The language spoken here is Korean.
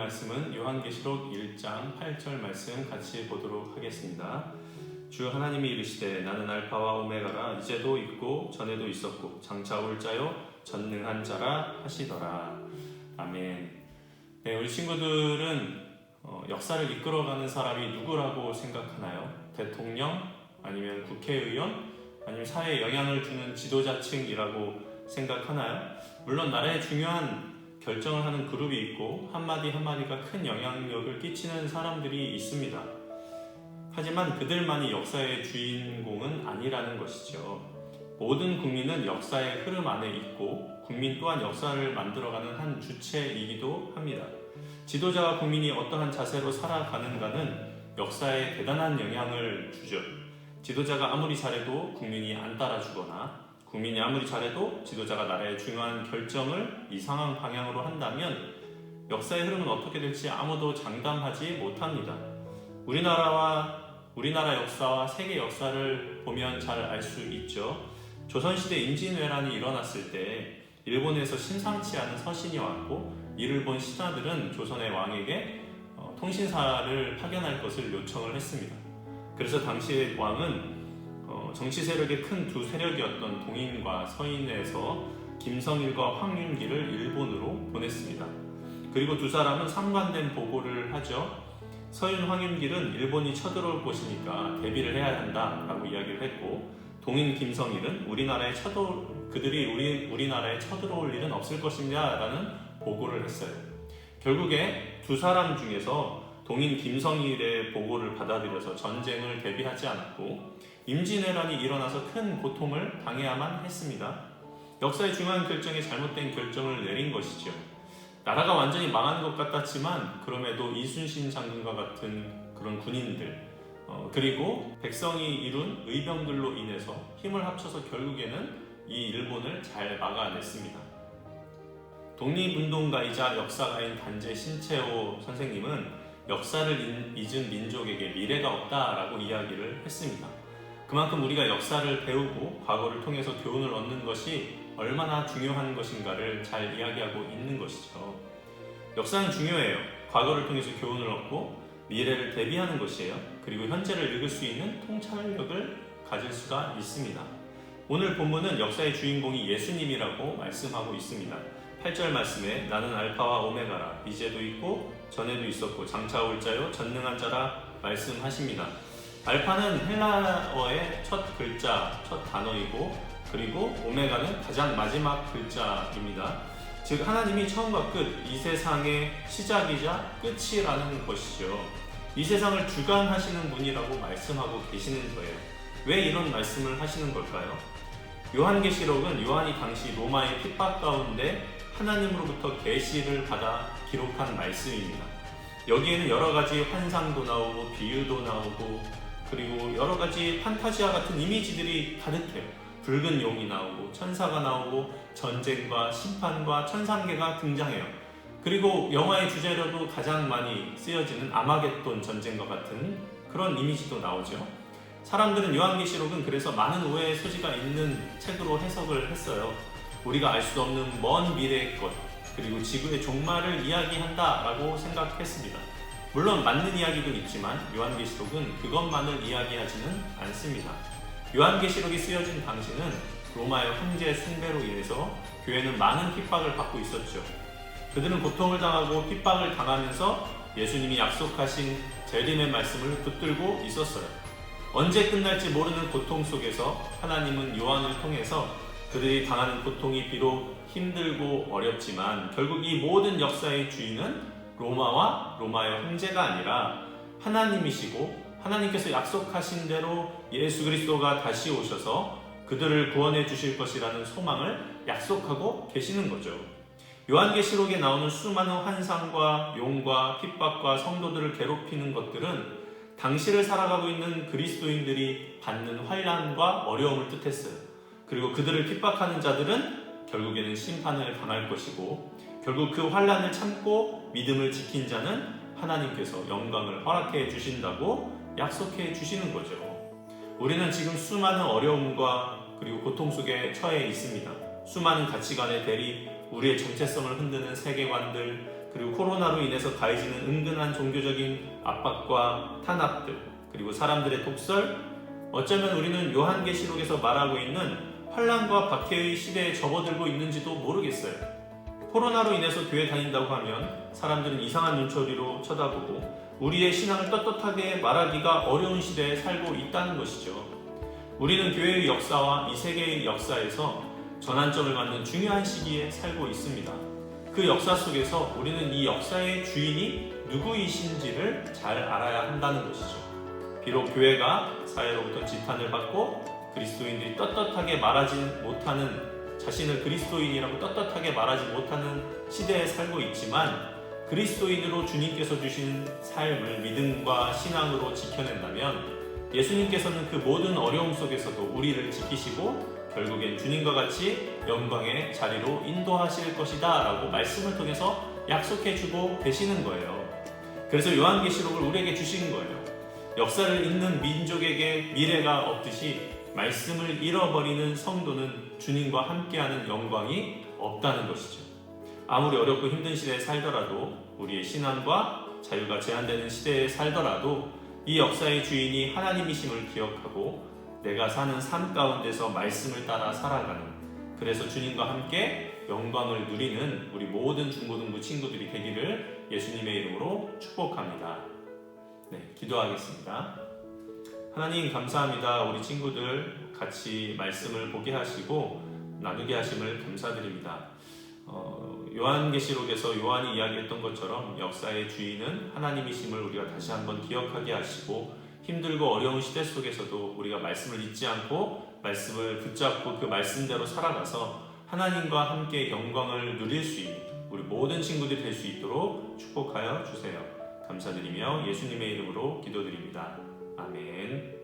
말씀은 요한계시록 1장 8절 말씀 같이 보도록 하겠습니다. 주 하나님이 이르시되 나는 알파와 오메가라 이제도 있고 전에도 있었고 장차 올 자요 전능한 자라 하시더라. 아멘. 네, 우리 친구들은 역사를 이끌어가는 사람이 누구라고 생각하나요? 대통령? 아니면 국회의원? 아니면 사회에 영향을 주는 지도자층이라고 생각하나요? 물론 나라에 중요한 결정을 하는 그룹이 있고 한마디 한마디가 큰 영향력을 끼치는 사람들이 있습니다. 하지만 그들만이 역사의 주인공은 아니라는 것이죠. 모든 국민은 역사의 흐름 안에 있고 국민 또한 역사를 만들어가는 한 주체이기도 합니다. 지도자와 국민이 어떠한 자세로 살아가는가는 역사에 대단한 영향을 주죠. 지도자가 아무리 잘해도 국민이 안 따라주거나 국민이 아무리 잘해도 지도자가 나라의 중요한 결정을 이상한 방향으로 한다면 역사의 흐름은 어떻게 될지 아무도 장담하지 못합니다. 우리나라 역사와 세계 역사를 보면 잘 알 수 있죠. 조선시대 임진왜란이 일어났을 때 일본에서 심상치 않은 서신이 왔고 이를 본 신하들은 조선의 왕에게 통신사를 파견할 것을 요청을 했습니다. 그래서 당시의 왕은 정치 세력의 큰 두 세력이었던 동인과 서인에서 김성일과 황윤기를 일본으로 보냈습니다. 그리고 두 사람은 상관된 보고를 하죠. 서인 황윤길은 일본이 쳐들어올 것이니까 대비를 해야 한다라고 이야기를 했고 동인 김성일은 그들이 우리나라에 쳐들어올 일은 없을 것이냐라는 보고를 했어요. 결국에 두 사람 중에서 동인 김성일의 보고를 받아들여서 전쟁을 대비하지 않았고 임진왜란이 일어나서 큰 고통을 당해야만 했습니다. 역사의 중요한 결정에 잘못된 결정을 내린 것이죠. 나라가 완전히 망하는 것 같았지만 그럼에도 이순신 장군과 같은 그런 군인들 그리고 백성이 이룬 의병들로 인해서 힘을 합쳐서 결국에는 이 일본을 잘 막아냈습니다. 독립운동가이자 역사가인 단재 신채호 선생님은 역사를 잊은 민족에게 미래가 없다라고 이야기를 했습니다. 그만큼 우리가 역사를 배우고 과거를 통해서 교훈을 얻는 것이 얼마나 중요한 것인가를 잘 이야기하고 있는 것이죠. 역사는 중요해요. 과거를 통해서 교훈을 얻고 미래를 대비하는 것이에요. 그리고 현재를 읽을 수 있는 통찰력을 가질 수가 있습니다. 오늘 본문은 역사의 주인공이 예수님이라고 말씀하고 있습니다. 8절 말씀에 나는 알파와 오메가라 이제도 있고 전에도 있었고 장차 올 자요 전능한 자라 말씀하십니다. 알파는 헬라어의 첫 글자, 첫 단어이고 그리고 오메가는 가장 마지막 글자입니다. 즉 하나님이 처음과 끝, 이 세상의 시작이자 끝이라는 것이죠. 이 세상을 주관하시는 분이라고 말씀하고 계시는 거예요. 왜 이런 말씀을 하시는 걸까요? 요한계시록은 요한이 당시 로마의 핍박 가운데 하나님으로부터 계시를 받아 기록한 말씀입니다. 여기에는 여러 가지 환상도 나오고 비유도 나오고 그리고 여러 가지 판타지와 같은 이미지들이 가득해요. 붉은 용이 나오고 천사가 나오고 전쟁과 심판과 천상계가 등장해요. 그리고 영화의 주제로도 가장 많이 쓰여지는 아마겟돈 전쟁과 같은 그런 이미지도 나오죠. 사람들은 요한계시록은 그래서 많은 오해의 소지가 있는 책으로 해석을 했어요. 우리가 알 수 없는 먼 미래의 것 그리고 지구의 종말을 이야기한다라고 생각했습니다. 물론 맞는 이야기도 있지만 요한계시록은 그것만을 이야기하지는 않습니다. 요한계시록이 쓰여진 당시는 로마의 황제 숭배로 인해서 교회는 많은 핍박을 받고 있었죠. 그들은 고통을 당하고 핍박을 당하면서 예수님이 약속하신 재림의 말씀을 붙들고 있었어요. 언제 끝날지 모르는 고통 속에서 하나님은 요한을 통해서 그들이 당하는 고통이 비록 힘들고 어렵지만 결국 이 모든 역사의 주인은 로마와 로마의 황제가 아니라 하나님이시고 하나님께서 약속하신 대로 예수 그리스도가 다시 오셔서 그들을 구원해 주실 것이라는 소망을 약속하고 계시는 거죠. 요한계시록에 나오는 수많은 환상과 용과 핍박과 성도들을 괴롭히는 것들은 당시를 살아가고 있는 그리스도인들이 받는 환난과 어려움을 뜻했어요. 그리고 그들을 핍박하는 자들은 결국에는 심판을 당할 것이고 결국 그 환난을 참고 믿음을 지킨 자는 하나님께서 영광을 허락해 주신다고 약속해 주시는 거죠. 우리는 지금 수많은 어려움과 그리고 고통 속에 처해 있습니다. 수많은 가치관의 대립, 우리의 정체성을 흔드는 세계관들, 그리고 코로나로 인해서 가해지는 은근한 종교적인 압박과 탄압들, 그리고 사람들의 독설, 어쩌면 우리는 요한계시록에서 말하고 있는 환난과 박해의 시대에 접어들고 있는지도 모르겠어요. 코로나로 인해서 교회 다닌다고 하면 사람들은 이상한 눈초리로 쳐다보고 우리의 신앙을 떳떳하게 말하기가 어려운 시대에 살고 있다는 것이죠. 우리는 교회의 역사와 이 세계의 역사에서 전환점을 맞는 중요한 시기에 살고 있습니다. 그 역사 속에서 우리는 이 역사의 주인이 누구이신지를 잘 알아야 한다는 것이죠. 비록 교회가 사회로부터 지탄을 받고 그리스도인들이 떳떳하게 말하지 못하는, 자신을 그리스도인이라고 떳떳하게 말하지 못하는 시대에 살고 있지만, 그리스도인으로 주님께서 주신 삶을 믿음과 신앙으로 지켜낸다면 예수님께서는 그 모든 어려움 속에서도 우리를 지키시고 결국엔 주님과 같이 영광의 자리로 인도하실 것이다 라고 말씀을 통해서 약속해주고 계시는 거예요. 그래서 요한계시록을 우리에게 주신 거예요. 역사를 읽는 민족에게 미래가 없듯이 말씀을 잃어버리는 성도는 주님과 함께하는 영광이 없다는 것이죠. 아무리 어렵고 힘든 시대에 살더라도, 우리의 신앙과 자유가 제한되는 시대에 살더라도 이 역사의 주인이 하나님이심을 기억하고 내가 사는 삶 가운데서 말씀을 따라 살아가는, 그래서 주님과 함께 영광을 누리는 우리 모든 중고등부 친구들이 되기를 예수님의 이름으로 축복합니다. 네, 기도하겠습니다. 하나님 감사합니다. 우리 친구들 같이 말씀을 보게 하시고 나누게 하심을 감사드립니다. 요한계시록에서 요한이 이야기했던 것처럼 역사의 주인은 하나님이심을 우리가 다시 한번 기억하게 하시고, 힘들고 어려운 시대 속에서도 우리가 말씀을 잊지 않고 말씀을 붙잡고 그 말씀대로 살아가서 하나님과 함께 영광을 누릴 수 있는 우리 모든 친구들이 될 수 있도록 축복하여 주세요. 감사드리며 예수님의 이름으로 기도드립니다. 아멘.